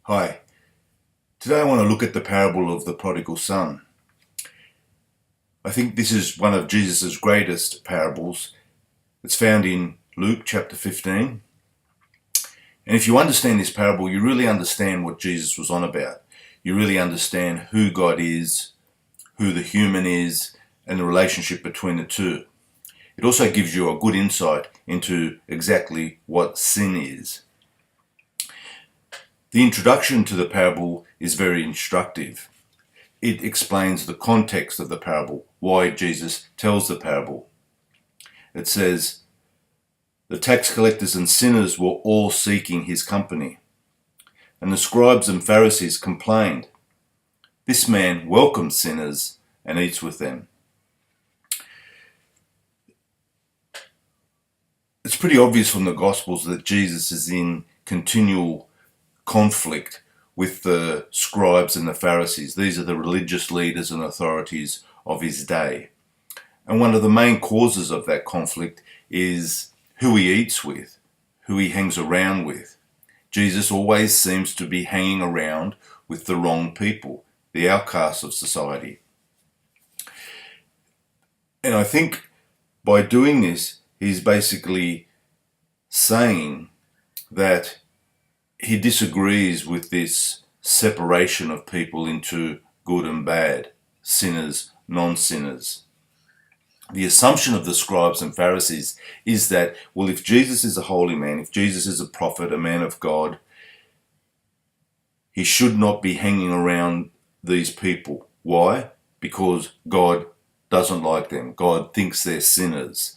Hi, today I want to look at the parable of the prodigal son. I think this is one of Jesus' greatest parables. It's found in Luke chapter 15. And if you understand this parable, you really understand what Jesus was on about. You really understand who God is, who the human is, and the relationship between the two. It also gives you a good insight into exactly what sin is. The introduction to the parable is very instructive. It explains the context of the parable, why Jesus tells the parable. It says, the tax collectors and sinners were all seeking his company, and the scribes and Pharisees complained, "This man welcomes sinners and eats with them." It's pretty obvious from the Gospels that Jesus is in continual conflict with the scribes and the Pharisees. These are the religious leaders and authorities of his day. And one of the main causes of that conflict is who he eats with, who he hangs around with. Jesus always seems to be hanging around with the wrong people, the outcasts of society. And I think by doing this, he's basically saying that he disagrees with this separation of people into good and bad, sinners, non-sinners. The assumption of the scribes and Pharisees is that, well, if Jesus is a holy man, if Jesus is a prophet, a man of God, he should not be hanging around these people. Why? Because God doesn't like them. God thinks they're sinners.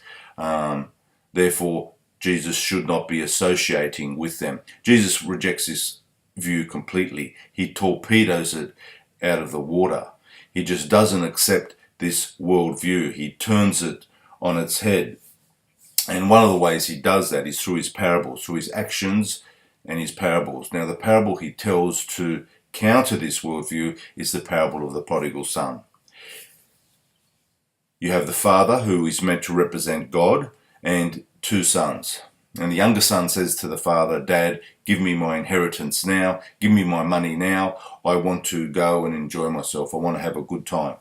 Therefore, Jesus should not be associating with them. Jesus rejects this view completely. He torpedoes it out of the water. He just doesn't accept this worldview. He turns it on its head. And one of the ways he does that is through his parables, through his actions and his parables. Now, the parable he tells to counter this worldview is the parable of the prodigal son. You have the father, who is meant to represent God, and two sons. And the younger son says to the father, "Dad, give me my inheritance now. Give me my money now. I want to go and enjoy myself. I want to have a good time."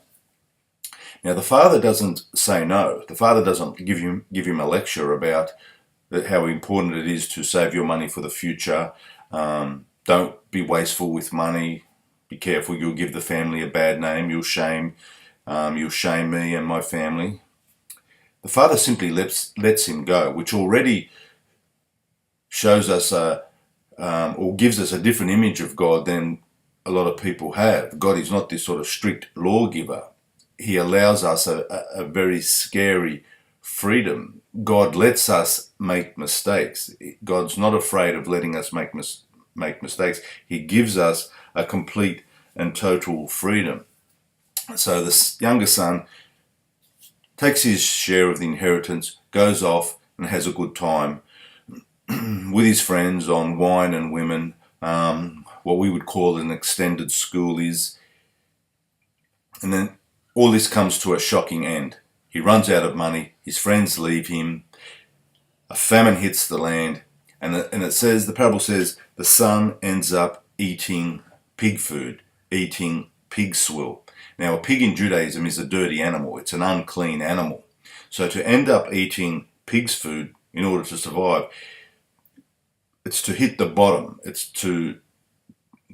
Now, the father doesn't say no. The father doesn't give him a lecture about how important it is to save your money for the future. Don't be wasteful with money. Be careful, you'll give the family a bad name. You'll shame me and my family. The father simply lets him go, which already shows us or gives us a different image of God than a lot of people have. God is not this sort of strict lawgiver. He allows us a very scary freedom. God lets us make mistakes. God's not afraid of letting us make mistakes. He gives us a complete and total freedom. So the younger son takes his share of the inheritance, goes off and has a good time with his friends on wine and women, what we would call an extended schoolies. And then all this comes to a shocking end. He runs out of money, his friends leave him, a famine hits the land, and it says, the parable says, the son ends up eating pig food, eating pig swill. Now, a pig in Judaism is a dirty animal. It's an unclean animal. So to end up eating pig's food in order to survive, it's to hit the bottom. It's to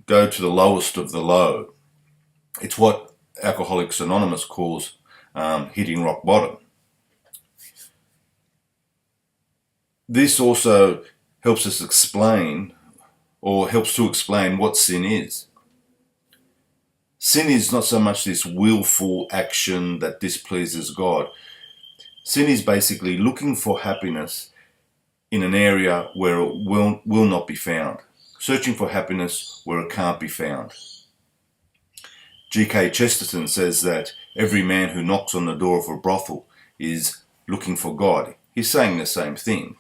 go to the lowest of the low. It's what Alcoholics Anonymous calls hitting rock bottom. This also helps us explain, or helps to explain, what sin is. Sin is not so much this willful action that displeases God. Sin is basically looking for happiness in an area where it will not be found. Searching for happiness where it can't be found. G.K. Chesterton says that every man who knocks on the door of a brothel is looking for God. He's saying the same thing.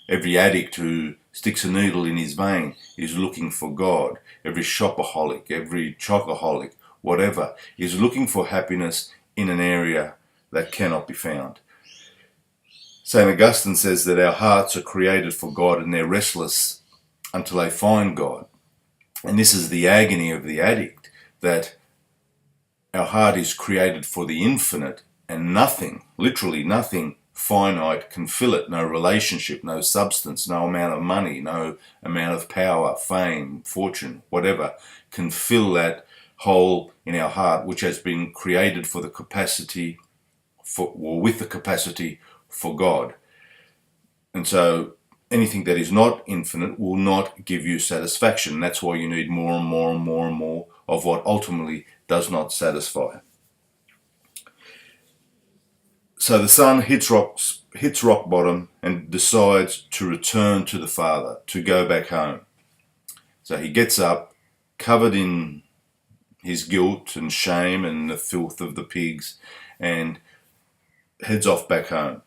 Every addict who sticks a needle in his vein is looking for God. Every shopaholic, every chocoholic, whatever, is looking for happiness in an area that cannot be found. St. Augustine says that our hearts are created for God and they're restless until they find God. And this is the agony of the addict, that our heart is created for the infinite, and nothing, literally nothing finite can fill it. No relationship, no substance, no amount of money, no amount of power, fame, fortune, whatever, can fill that hole in our heart, which has been created for the capacity or with the capacity for God. And so anything that is not infinite will not give you satisfaction. That's why you need more and more and more and more of what ultimately does not satisfy. So the son hits rock bottom and decides to return to the father, to go back home. So he gets up, covered in his guilt and shame and the filth of the pigs, and heads off back home.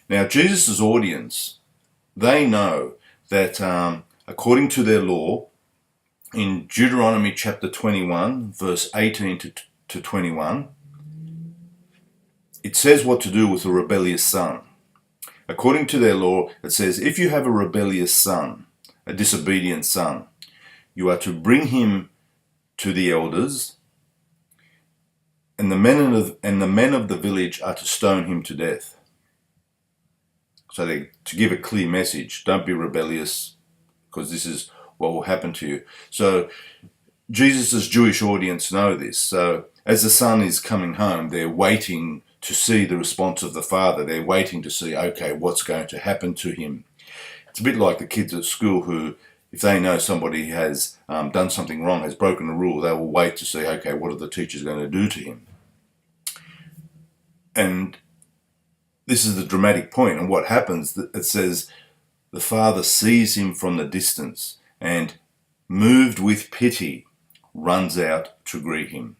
Now, Jesus' audience, they know that according to their law, in Deuteronomy chapter 21, verse 18 to 21, it says what to do with a rebellious son. According to their law, it says, if you have a rebellious son, a disobedient son, you are to bring him to the elders, and the men of the village are to stone him to death. So to give a clear message, don't be rebellious, because this is what will happen to you. So Jesus' Jewish audience know this. So as the son is coming home, they're waiting to see the response of the father. They're waiting to see, okay, what's going to happen to him. It's a bit like the kids at school who, if they know somebody has done something wrong, has broken a rule, they will wait to see, okay, what are the teachers going to do to him? And this is the dramatic point. And what happens, it says, the father sees him from the distance and, moved with pity, runs out to greet him.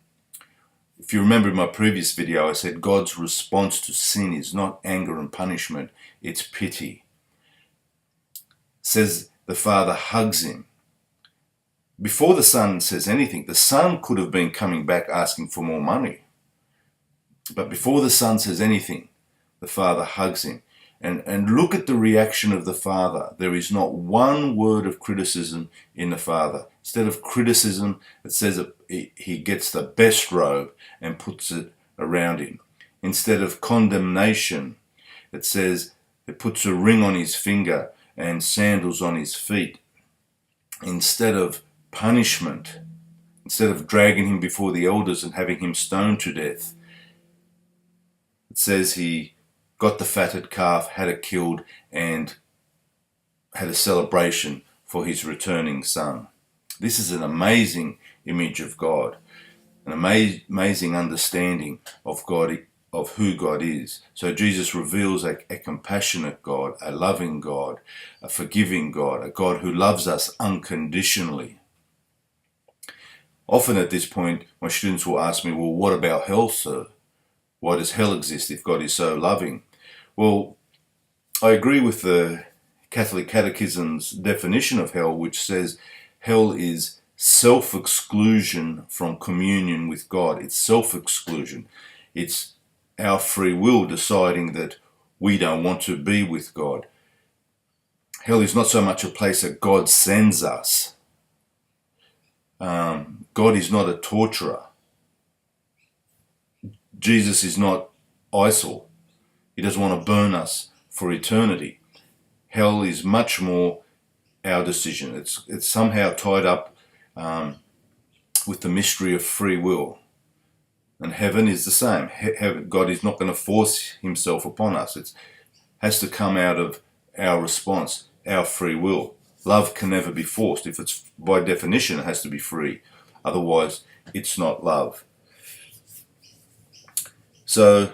If you remember in my previous video, I said God's response to sin is not anger and punishment, it's pity. It says the father hugs him. Before the son says anything, the son could have been coming back asking for more money. But before the son says anything, the father hugs him. And look at the reaction of the father. There is not one word of criticism in the father. Instead of criticism, it says he gets the best robe and puts it around him. Instead of condemnation, it says it puts a ring on his finger and sandals on his feet. Instead of punishment, instead of dragging him before the elders and having him stoned to death, it says he got the fatted calf, had it killed, and had a celebration for his returning son. This is an amazing image of God, an amazing understanding of God, of who God is. So Jesus reveals a compassionate God, a loving God, a forgiving God, a God who loves us unconditionally. Often at this point, my students will ask me, well, what about hell, sir? Why does hell exist if God is so loving? Well, I agree with the Catholic Catechism's definition of hell, which says hell is self-exclusion from communion with God. It's self-exclusion. It's our free will deciding that we don't want to be with God. Hell is not so much a place that God sends us. God is not a torturer. Jesus is not ISIL. He doesn't want to burn us for eternity. Hell is much more our decision. It's somehow tied up with the mystery of free will. And heaven is the same. God is not going to force himself upon us. It has to come out of our response, our free will. Love can never be forced. If it's by definition, it has to be free. Otherwise, it's not love. So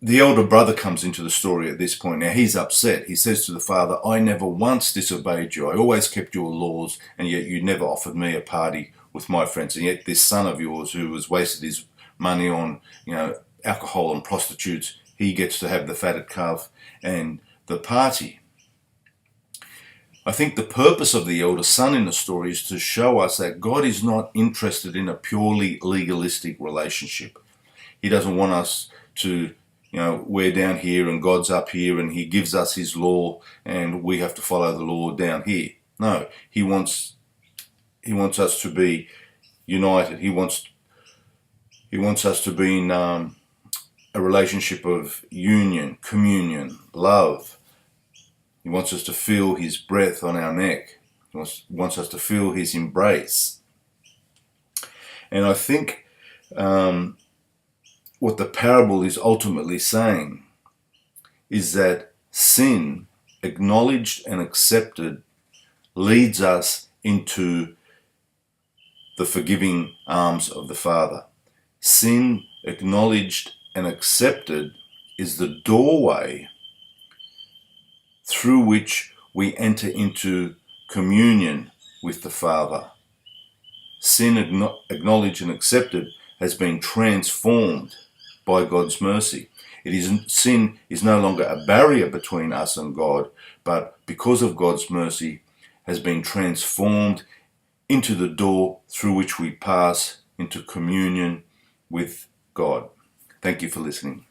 the elder brother comes into the story at this point. Now he's upset. He says to the father, I never once disobeyed you. I always kept your laws, and yet you never offered me a party with my friends. And yet this son of yours who has wasted his money on, alcohol and prostitutes, he gets to have the fatted calf and the party. I think the purpose of the elder son in the story is to show us that God is not interested in a purely legalistic relationship. He doesn't want us to, we're down here and God's up here and he gives us his law and we have to follow the law down here. No, he wants He wants us to be united. He wants us to be in a relationship of union, communion, love. He wants us to feel his breath on our neck. He wants us to feel his embrace. And I think what the parable is ultimately saying is that sin, acknowledged and accepted, leads us into the forgiving arms of the Father. Sin, acknowledged and accepted, is the doorway through which we enter into communion with the Father. Sin, acknowledged and accepted, has been transformed by God's mercy. Sin is no longer a barrier between us and God, but because of God's mercy, has been transformed into the door through which we pass into communion with God. Thank you for listening.